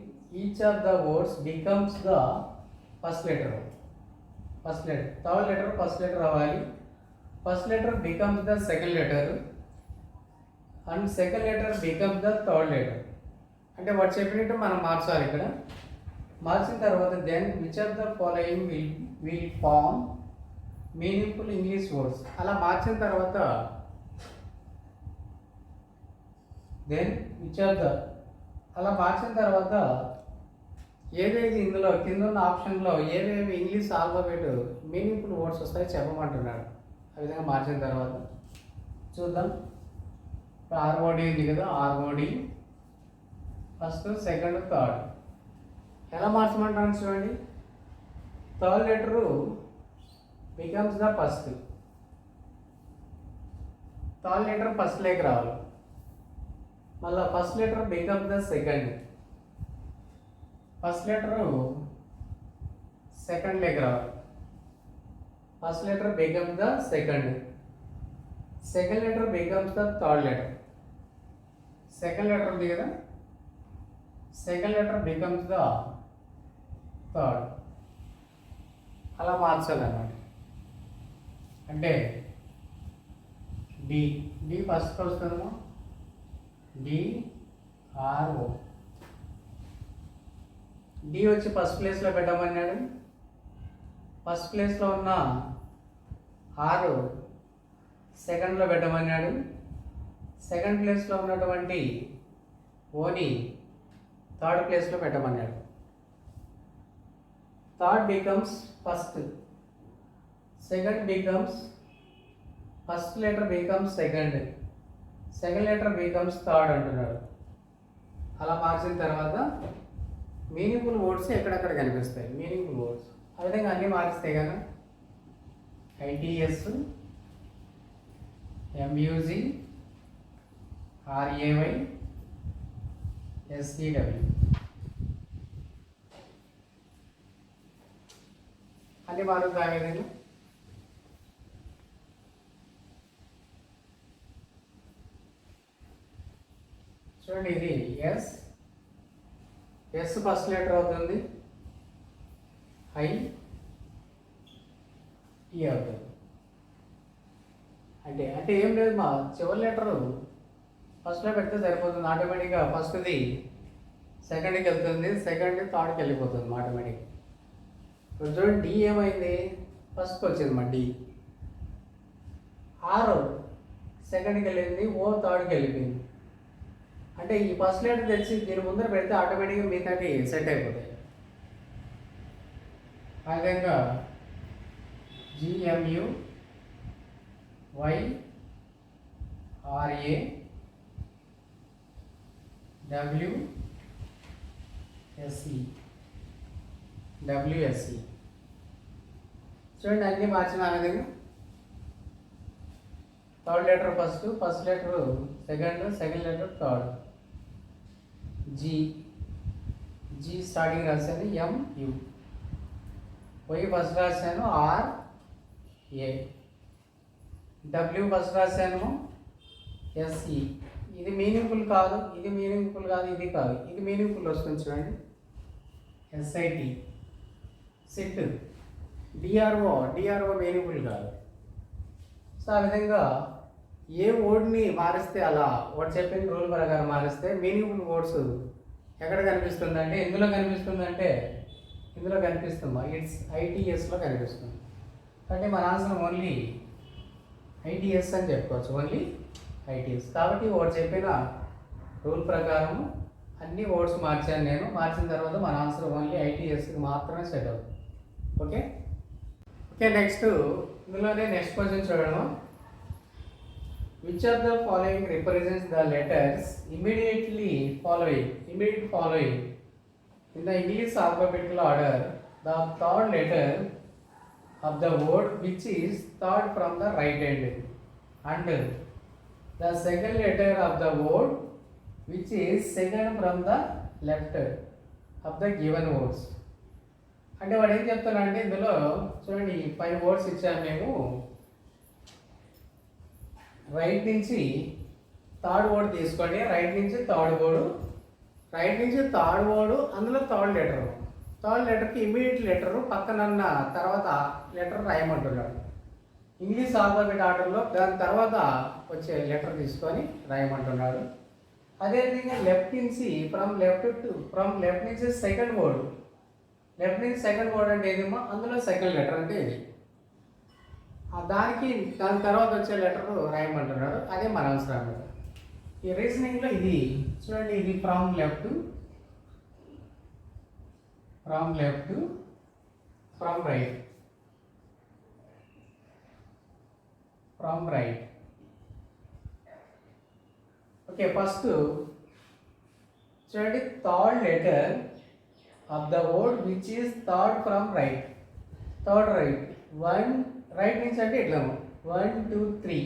each of the words becomes the first letter. Third letter first letter అవ్వాలి. First letter becomes the second letter and second letter becomes the third letter. అంటే వాడు చెప్పినట్టు మనం మార్చాలి. ఇక్కడ మార్చిన తర్వాత then which of the following will form meaningful English words. అలా మార్చిన తర్వాత ఏవేవి ఇందులో కింద ఉన్న ఆప్షన్లో ఏవేవి ఇంగ్లీష్ ఆల్ఫాబెట్ మీనింగ్ఫుల్ వర్డ్స్ వస్తాయో చెప్పమంటున్నాడు. ఆ విధంగా మార్చిన తర్వాత చూద్దాం. ఆర్ఓడి ఉంది కదా, ఆర్ఓడి ఫస్ట్, సెకండ్, థర్డ్. ఎలా మార్చమంటాను చూడండి. Third letter becomes the first. Third letter first లేక రావాలి. మళ్ళీ first letter become the second. First letter second లెగ్ రావాలి. First letter become the second. Second letter becomes the third letter. Second letter ఉంది కదా, second letter becomes the third. అలా మార్చాలన్నమాట. అంటే డి డి ఫస్ట్ వస్తుందేమో, డిఆర్ఓ. డి వచ్చి first ప్లేస్లో పెట్టమన్నాడు. ఫస్ట్ ప్లేస్లో ఉన్న ఆర్ సెకండ్లో పెట్టమన్నాడు. సెకండ్ ప్లేస్లో ఉన్నటువంటి ఓని థర్డ్ ప్లేస్లో పెట్టమన్నాడు. Third becomes first, second becomes first letter becomes second, second letter becomes third అంటున్నాడు. అలా మార్చిన తర్వాత మీనింగ్ఫుల్ వర్డ్స్ ఎక్కడెక్కడ కనిపిస్తాయి, మీనింగ్ఫుల్ వర్డ్స్ ఆ విధంగా అన్నీ మారిస్తాయి కదా. ఐటీఎస్, ఎంయూజీ, ఆర్ఏవై, ఎస్ఈడబ్ల్యూ అన్నీ మారుతాయి ఆ విధంగా. చూడండి, ఇది ఎస్, ఎస్ ఫస్ట్ లెటర్ అవుతుంది, ఐ టీ అవుతుంది. అంటే అంటే ఏం లేదు, మా చివరి లెటరు ఫస్ట్లో పెడితే సరిపోతుంది. ఆటోమేటిక్గా ఫస్ట్ది సెకండ్కి వెళ్తుంది, సెకండ్ థర్డ్కి వెళ్ళిపోతుంది ఆటోమేటిక్గా. ఇప్పుడు చూడండి, డి ఏమైంది, ఫస్ట్కి వచ్చింది మా డి. ఆర్ సెకండ్కి వెళ్ళింది, ఓ థర్డ్కి వెళ్ళిపోయింది. అంటే ఈ ఫస్ట్ లెటర్ తెచ్చి దీని ముందర పెడితే ఆటోమేటిక్గా మిగతాకి సెట్ అయిపోతాయి. ఆ విధంగా జిఎంయు, వై, ఆర్ఏ, డబ్ల్యూఎస్ఈ, డబ్ల్యూఎస్ఈ చూడండి, అన్నీ మార్చిన ఆ విధంగా. Third letter first, first letter second, second letter third. G, G starting రాశాను ఎంయు. వై ఫస్ట్ రాశాను ఆర్ ఏ. డబ్ల్యూ ఫస్ట్ రాశాను ఎస్ఈ. ఇది మీనింగ్ఫుల్ కాదు, ఇది మీనింగ్ఫుల్ కాదు, ఇది కాదు, ఇది మీనింగ్ఫుల్ వస్తుంది చూడండి. SIT, SIT. DRO, DRO meaningful కాదు. సో ఆ విధంగా ఏ వర్డ్ని మారిస్తే అలా వాడు చెప్పిన రూల్ ప్రకారం మారిస్తే మీనింగ్ఫుల్ వర్డ్స్ ఎక్కడ కనిపిస్తుందంటే ఎందులో కనిపిస్తుందంటే ఇందులో కనిపిస్తుందా, ఇట్స్ ఐటీఎస్లో కనిపిస్తుంది. అంటే మన ఆన్సర్ ఓన్లీ ఐటీఎస్ అని చెప్పుకోవచ్చు, ఓన్లీ ఐటీఎస్. కాబట్టి వాడు చెప్పిన రూల్ ప్రకారం అన్ని వర్డ్స్ మార్చాను నేను. మార్చిన తర్వాత మన ఆన్సర్ ఓన్లీ ఐటీఎస్కి మాత్రమే సెట్ అవుతుంది. ఓకే ఓకే నెక్స్ట్ ఇందులోనే నెక్స్ట్ క్వశ్చన్ చూడడం. Which of the following represents the letters immediate following in the English alphabetical order the third letter of the word which is third from the right hand and the second letter of the word which is second from the left of the given words. అంటే వాడు ఏం చెప్తానంటే ఇందులో చూడండి 5 words ఇచ్చాము మేము. Right నుంచి third word తీసుకోండి, రైట్ నుంచి థర్డ్ వర్డ్, అందులో థర్డ్ లెటర్కి ఇమీడియట్ లెటరు పక్కనన్న తర్వాత లెటర్ రాయమంటున్నాడు. ఇంగ్లీష్ ఆల్ఫాబెట్ ఆర్డర్లో దాని తర్వాత వచ్చే లెటర్ తీసుకొని రాయమంటున్నాడు. అదేవిధంగా లెఫ్ట్ నుంచి ఫ్రమ్ లెఫ్ట్ నుంచి సెకండ్ వర్డ్ అంటే ఏదేమో అందులో సెకండ్ లెటర్ అంటే ఇది. దాని తర్వాత వచ్చే లెటర్ రాయమంటున్నాడు. అదే మన అవసరం అన్నమాట. ఈ రీజనింగ్లో ఇది చూడండి, ఇది from left, from right. Okay, first చూడండి, third letter of the word which is third from right. Right నుంచి అంటే ఇట్లా 1 2 3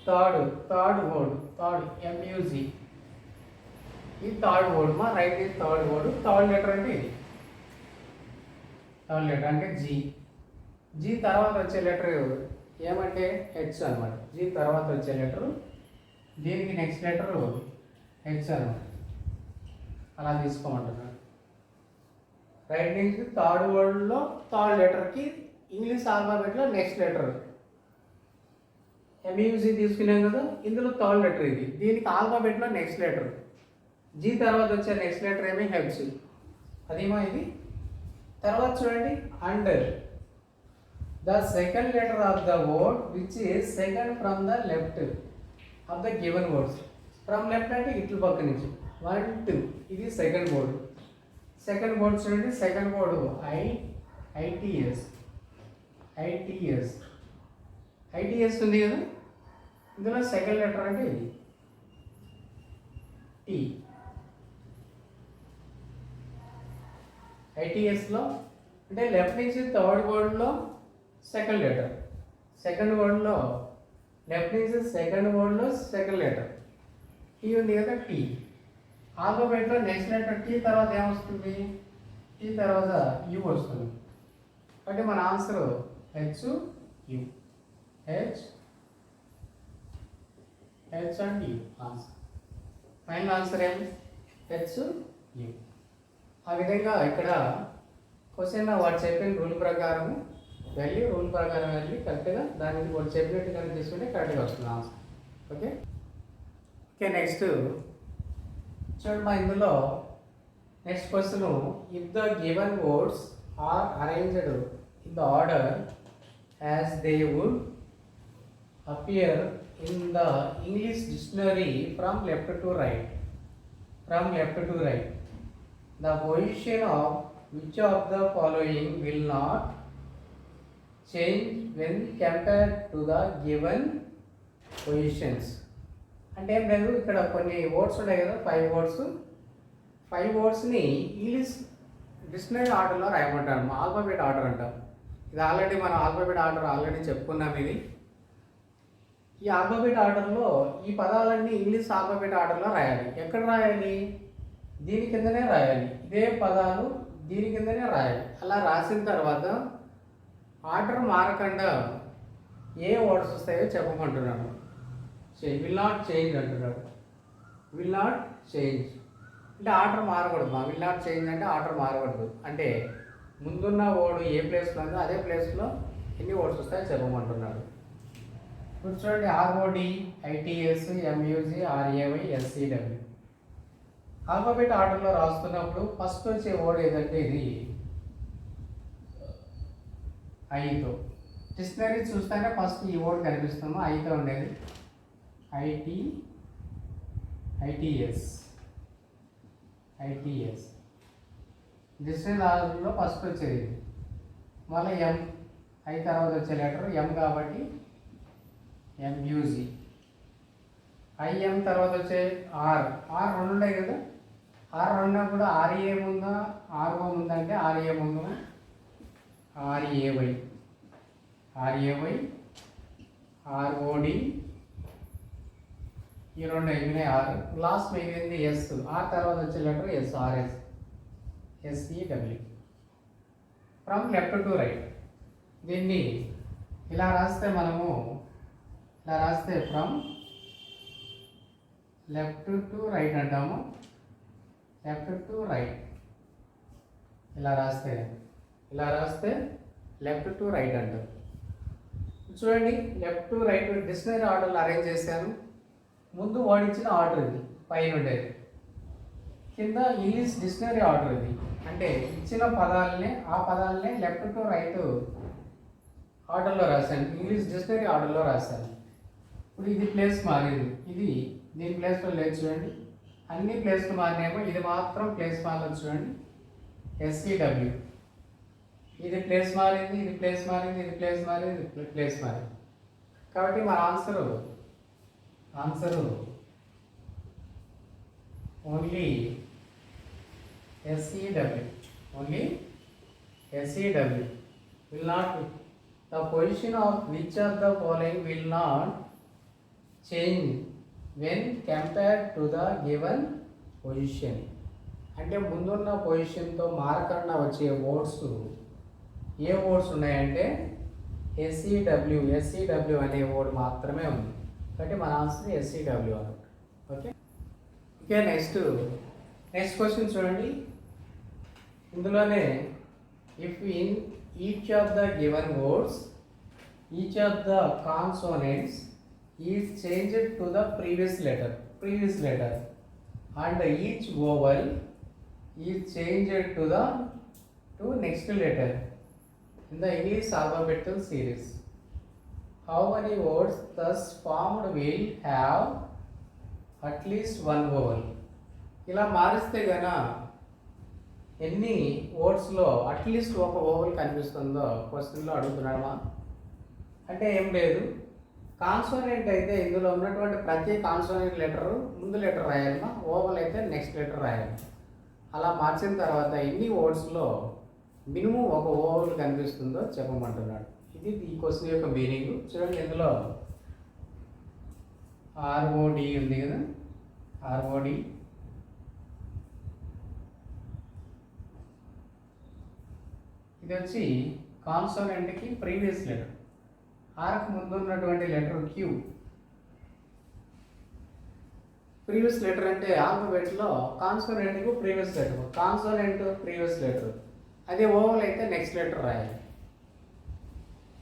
థర్డ్ వర్డ్, థర్డ్ ఎంయూజీ. ఈ థర్డ్ వర్డ్ మా రైట్ ఈ థర్డ్ వర్డ్. థర్డ్ లెటర్ అంటే ఇది. థర్డ్ లెటర్ అంటే జీ. జీ తర్వాత వచ్చే లెటర్ ఏమంటే హెచ్ అనమాట. జీ తర్వాత వచ్చే లెటరు దీనికి నెక్స్ట్ లెటరు హెచ్ అనమాట. అలా తీసుకోమంటున్నాడు. రైట్ నుంచి థర్డ్ వర్డ్లో థర్డ్ లెటర్కి ఇంగ్లీష్ ఆల్ఫాబెట్లో నెక్స్ట్ లెటర్ ఎంయూజీ తీసుకున్నాం కదా, ఇందులో థర్డ్ లెటర్ ఇది. దీనికి ఆల్ఫాబెట్లో నెక్స్ట్ లెటర్ జీ తర్వాత వచ్చే నెక్స్ట్ లెటర్ ఏమి హెచ్. అదేమో ఇది. తర్వాత చూడండి under the second letter of the word which is second from the left of the given words. From left అంటే ఇట్లు పక్క నుంచి 1 2 ఇది సెకండ్ వర్డ్. సెకండ్ వర్డ్ చూడండి. Second word ITS. ITS ITS ఉంది కదా, ఇందులో సెకండ్ లెటర్ అంటే ఇది టీ. ఐటీఎస్లో అంటే లెఫ్ట్ నుంచి థర్డ్ వర్డ్లో సెకండ్ లెటర్. సెకండ్ వర్డ్లో లెఫ్ట్ నుంచి సెకండ్ వర్డ్లో సెకండ్ లెటర్ టీ ఉంది కదా, టీ. ఆల్ఫాబెట్లో నెక్స్ట్ లెటర్ టీ తర్వాత ఏమొస్తుంది? టీ తర్వాత యూ వస్తుంది. అంటే మన answer H U. H H and U answer. Final answer ఏమి? H U. ఆ విధంగా ఇక్కడ క్వశ్చన్ వాడు చెప్పిన రూల్ ప్రకారం వెళ్ళి కరెక్ట్గా దానికి వాడు చెప్పినట్టు కనుక తీసుకుంటే కరెక్ట్గా వస్తుంది ఆన్సర్. ఓకే ఓకే నెక్స్ట్ చూడండి మా ఇందులో next question. If the given words are arranged in the order as they would appear in the English dictionary from left to right. The position of which of the following will not change when compared to the given positions. అంటే ఏం లేదు, ఇక్కడ కొన్ని words ఉన్నాయి కదా, 5 words. 5 వర్డ్స్ని English dictionary ఆర్డర్లో రాయమంటారు. Alphabet order అంటాం. ఇది ఆల్రెడీ మనం ఆల్ఫాబెట్ ఆర్డర్ ఆల్రెడీ చెప్పుకున్నాం. ఇది ఈ ఆల్ఫాబెట్ ఆర్డర్లో ఈ పదాలన్నీ ఇంగ్లీష్ ఆల్ఫాబెట్ ఆర్డర్లో రాయాలి. ఎక్కడ రాయాలి? దీని కిందనే రాయాలి. ఇదే పదాలు దీని కిందనే రాయాలి. అలా రాసిన తర్వాత ఆర్డర్ మారకుండా ఏ వర్డ్స్ వస్తాయో చెప్పమంటున్నాను. విల్ నాట్ చేంజ్ అంటున్నాడు. విల్ నాట్ చేంజ్ అంటే ఆర్డర్ మారకూడదు. విల్ నాట్ చేంజ్ అంటే ఆర్డర్ మారకూడదు. అంటే ముందున్న వర్డ్ ఏ ప్లేస్లో ఉందో అదే ప్లేస్లో ఎన్ని వర్డ్స్ వస్తాయో చెప్పమంటున్నాడు. ఇప్పుడు చూడండి, ఆర్ఓడి, ఐటీఎస్, ఎంయూజీ, ఆర్ఏవై, ఎస్సీడబ్ల్యూ. ఆల్ఫాబెట్ ఆర్డర్లో రాస్తున్నప్పుడు ఫస్ట్ వచ్చే వర్డ్ ఏదంటే ఇది ఐతో. డిక్షనరీ చూస్తేనే ఫస్ట్ ఈ వర్డ్ కనిపిస్తుందో ఐతో ఉండేది. ఐటీఎస్ డిక్షనరీ ఆర్డర్లో ఫస్ట్ వచ్చేది. మళ్ళీ ఎం, ఐ తర్వాత వచ్చే లెటర్ ఎం కాబట్టి ఎంయూజీ. ఐఎం తర్వాత వచ్చే ఆర్. రెండు ఉన్నాయి కదా, ఆర్ రెండున్నా కూడా ఆర్ఏ ముందా ఆర్ఓ ముందా అంటే ఆర్ఏ ముందు. ఆర్ఏవై ఆర్ఓడి ఈ రెండు అయిపోయినాయి. ఆర్ లాస్ట్ మిగిలింది ఎస్. ఆర్ తర్వాత వచ్చే letter S. R S S E W. From left to right. దీన్ని ఇలా రాస్తే మనము ఫ్రమ్ లెఫ్ట్ టు రైట్ అంటాము. లెఫ్ట్ టు రైట్ ఇలా రాస్తే లెఫ్ట్ టు రైట్ అంటారు. చూడండి, లెఫ్ట్ టు రైట్ డిక్షనరీ ఆర్డర్లో అరేంజ్ చేశాను. ముందు వాడు ఇచ్చిన ఆర్డర్ ఇది పైన ఉండేది, కింద ఇంగ్లీష్ డిక్షనరీ ఆర్డర్ ఇది. అంటే ఇచ్చిన ఆ పదాలనే లెఫ్ట్ టు రైట్ ఆర్డర్లో రాశాను, ఇంగ్లీష్ డిక్షనరీ ఆర్డర్లో రాశాను. ఇప్పుడు ఇది ప్లేస్ మారింది. ఇది దీని ప్లేస్లో లేదు చూడండి. అన్ని ప్లేస్లు మారినాయేమో, ఇది మాత్రం ప్లేస్ మారలేదు చూడండి. ఎస్సీడబ్ల్యూ. ఇది ప్లేస్ మారింది, ఇది ప్లేస్ మారింది, ఇది ప్లేస్ మారింది, ఇది ప్లేస్ మారింది. కాబట్టి మన answer only SCW. will not, the position of which of the following will not change when compared to the given position అంటే ముందున్న పొజిషన్తో మారకుండా వచ్చే వర్డ్స్ ఏ వర్డ్స్ ఉన్నాయంటే ఎస్ఈడబ్ల్యూ అనే వర్డ్ మాత్రమే ఉంది. కాబట్టి మన ఆన్సర్ ఎస్ఈడబ్ల్యూ అన్నమాట. ఓకే ఓకే నెక్స్ట్ క్వశ్చన్ చూడండి. ఇందులోనే if in each of the given words each of the consonants is changed to the previous letter and each vowel is changed to next letter in the English alphabetical series. How many words thus formed will have at least one vowel? ఇలా మారిస్తే గన ఎన్ని వర్డ్స్లో at least ఒక oval కనిపిస్తుందో క్వశ్చన్లో అడుగుతున్నాడమా? అంటే ఏం లేదు, కాన్సోనెంట్ అయితే ఇందులో ఉన్నటువంటి ప్రతి కాన్సోనెంట్ లెటరు ముందు లెటర్ రాయాలమ్మా, ఓవల్ అయితే నెక్స్ట్ లెటర్ రాయాలి. అలా మార్చిన తర్వాత ఎన్ని వర్డ్స్లో మినిమం ఒక ఓవల్ కనిపిస్తుందో చెప్పమంటున్నాడు. ఇది ఈ క్వశ్చన్ యొక్క మీనింగ్. చూడండి, ఇందులో ఆర్ఓడి ఉంది కదా, ఆర్ఓడి ఇది వచ్చి కాన్సోనెంట్కి ప్రీవియస్ లెటర్. ఆర్కు ముందు ఉన్నటువంటి లెటర్ క్యూ. ప్రీవియస్ లెటర్ అంటే ఆల్ఫాబెట్లో కాన్సోనెంట్కు previous letter, consonant previous letter. అదే ఓవల్ అయితే నెక్స్ట్ లెటర్ రాయాలి.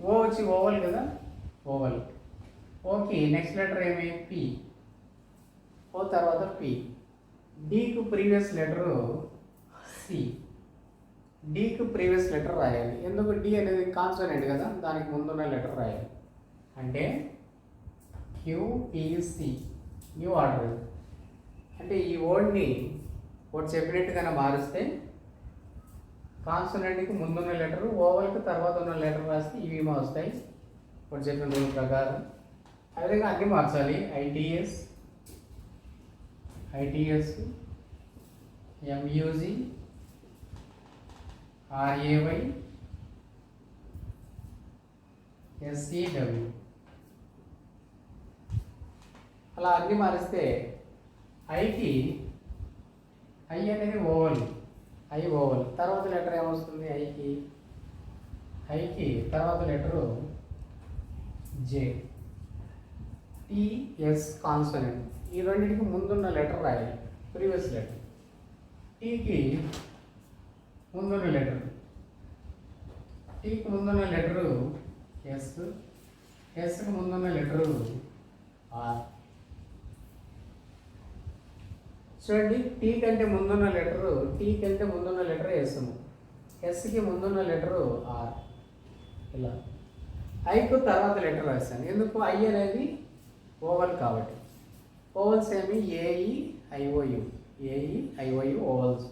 ఓ వచ్చి ఓవల్ కదా, ఓవల్. ఓకి నెక్స్ట్ లెటర్ ఏమి? పి. ఓ తర్వాత పి. డీకు ప్రీవియస్ లెటరు సి. డీకి ప్రీవియస్ లెటర్ రాయాలి. ఎందుకు? డి అనేది కాన్సోనెంట్ కదా, దానికి ముందున్న లెటర్ రాయాలి. అంటే క్యూపిసి న్యూ ఆర్డర్. అంటే ఈ వర్డ్ని ఒకటి చెప్పినట్టుగానే మారిస్తే కాన్సోనెంట్కి ముందున్న లెటరు, ఓవల్కి తర్వాత ఉన్న లెటర్ రాస్తే ఇవి వస్తాయి ఒకటి చెప్పిన రూల్ ప్రకారం. అదేవిధంగా అన్నీ మార్చాలి. ఐటీఎస్, ఎంయూజీ, ఆర్ఏవై, ఎస్ఈడబ్ల్యూ అలా అన్ని మారిస్తే ఐకి ఐ అనేది ఓవల్, ఐ ఓవల్. తర్వాత లెటర్ ఏమొస్తుంది? ఐకి తర్వాత లెటరు జే. TS consonant. ఈ రెండింటికి ముందున్న లెటర్ రాయాలి, ప్రీవియస్ లెటర్. టీకి ముందున్న లెటర్, టీకి ముందున్న లెటరు ఎస్, ఎస్కి ముందున్న లెటరు ఆర్. చూడండి, టీ కంటే ముందున్న లెటరు, టీ కంటే ముందున్న లెటర్ ఎస్, ఎస్కి ముందున్న లెటరు ఆర్. ఇలా ఐకు తర్వాత లెటర్ రాశాను. ఎందుకు? ఐ అనేది ఓవల్ కాబట్టి. ఓవల్స్ ఏమి? A E I O U, A E I O U vowels.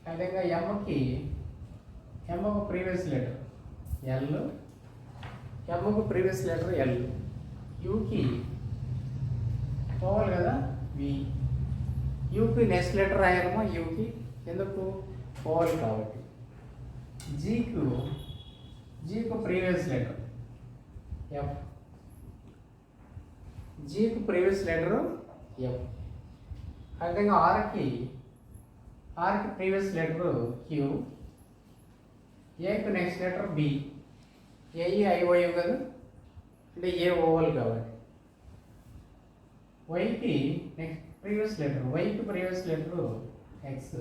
అదేవిధంగా ఎంకి ప్రీవియస్ లెటర్ ఎల్, ఎంకు ప్రీవియస్ లెటర్ ఎల్. యూకి ఓవల్ కదా, వి. యూకి నెక్స్ట్ లెటర్ రాయాలమో యూకి, ఎందుకు? ఓవల్ కాబట్టి. జీకు ప్రీవియస్ లెటర్ ఎఫ్, జీకు ప్రీవియస్ లెటరు ఎఫ్. అదేవిధంగా ఆర్కి ప్రీవియస్ లెటరు క్యూ, ఏకి next letter B. A E I O U కదా, అంటే ఏ ఓవల్ కాబట్టి. వైకి నెక్స్ట్ ప్రీవియస్ లెటర్, వైకి ప్రీవియస్ లెటరు ఎక్స్,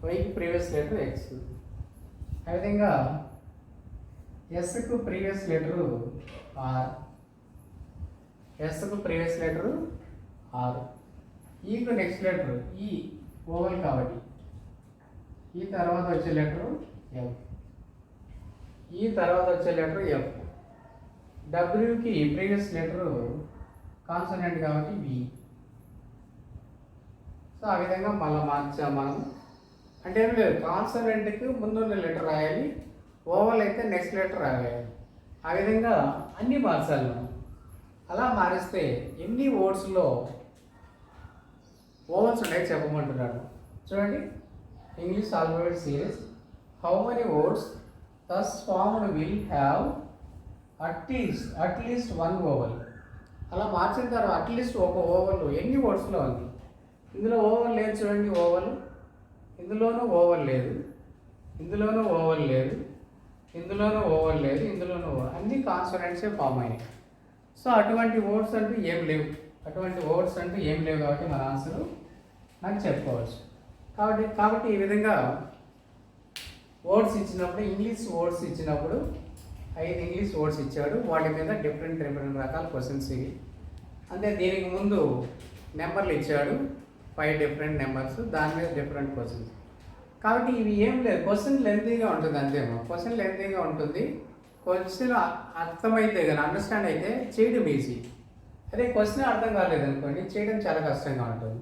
వైకి ప్రీవియస్ లెటర్ ఎక్స్. అదేవిధంగా ఎస్కు ప్రీవియస్ లెటరు ఆర్, ఎస్కు ప్రీవియస్ లెటరు ఆర్. ఈకు నెక్స్ట్ లెటర్ ఈ ఓవల్ కాబట్టి, ఈ తర్వాత వచ్చే లెటరు ఎఫ్, ఈ తర్వాత వచ్చే లెటరు ఎఫ్. డబ్ల్యూకి ప్రీవియస్ లెటరు కాన్సోనెంట్ కాబట్టి వి. సో ఆ విధంగా మళ్ళీ మార్చాం మనం. అంటే ఏం లేదు, కాన్సోనెంట్కి ముందున్న లెటర్ రాయాలి, ఓవల్ అయితే నెక్స్ట్ లెటర్ రాయాలి. ఆ విధంగా అన్నీ మార్చాలి మనం. అలా మారిస్తే ఎన్ని వర్డ్స్లో ఓవల్స్ ఉన్నాయి చెప్పమంటున్నాడు. చూడండి, English alphabet series. How many words thus formed will have at least one vowel. అలా మార్చిన తర్వాత అట్లీస్ట్ ఒక ఓవల్ ఎన్ని వర్డ్స్లో ఉంది. ఇందులో ఓవల్ లేదు చూడండి, ఓవల్ ఇందులోనూ ఓవల్ లేదు, ఇందులోనూ ఓవల్ లేదు, ఇందులోనూ ఓవల్ లేదు, ఇందులోనూ అన్ని కాన్సోనెంట్సే ఫామ్ అయినాయి. సో అటువంటి వర్డ్స్ అంటూ ఏం లేవు, కాబట్టి మన ఆన్సర్ నాకు చెప్పుకోవచ్చు. కాబట్టి ఈ విధంగా వర్డ్స్ ఇచ్చినప్పుడు, ఇంగ్లీష్ వర్డ్స్ ఇచ్చినప్పుడు 5 ఇంగ్లీష్ వర్డ్స్ ఇచ్చాడు, వాటి మీద డిఫరెంట్ రకాల క్వశ్చన్స్ ఇవి. అంటే దీనికి ముందు నెంబర్లు ఇచ్చాడు, 5 డిఫరెంట్ నెంబర్స్, దాని మీద డిఫరెంట్ క్వశ్చన్స్. కాబట్టి ఇవి ఏం లేదు, క్వశ్చన్ లెంతీగా ఉంటుంది అంతేమో, క్వశ్చన్ లెంతీగా ఉంటుంది. క్వశ్చన్ అర్థమైతే కానీ అండర్స్టాండ్ అయితే చేయడం ఈజీ. అదే క్వశ్చన్ అర్థం కాలేదనుకోండి, చేయడం చాలా కష్టంగా ఉంటుంది.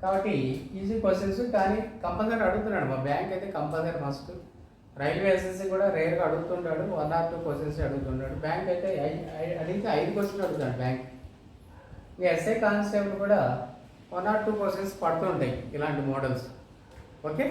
కాబట్టి ఈజీ క్వశ్చన్స్, కానీ కంపల్సరీ అడుగుతున్నాడు మా బ్యాంక్ అయితే కంపల్సరీ ఫస్ట్. రైల్వే ఎస్ఎస్సి కూడా రేర్గా అడుగుతుంటాడు, 1 or 2 క్వశ్చన్స్ అడుగుతుంటాడు. బ్యాంక్ అయితే అడిగితే 5 క్వశ్చన్స్ అడుగుతాడు బ్యాంక్. ఈ ఎస్ఐ కానిస్టేబుల్ కూడా 1 or 2 క్వశ్చన్స్ పడుతుంటాయి ఇలాంటి మోడల్స్. ఓకే.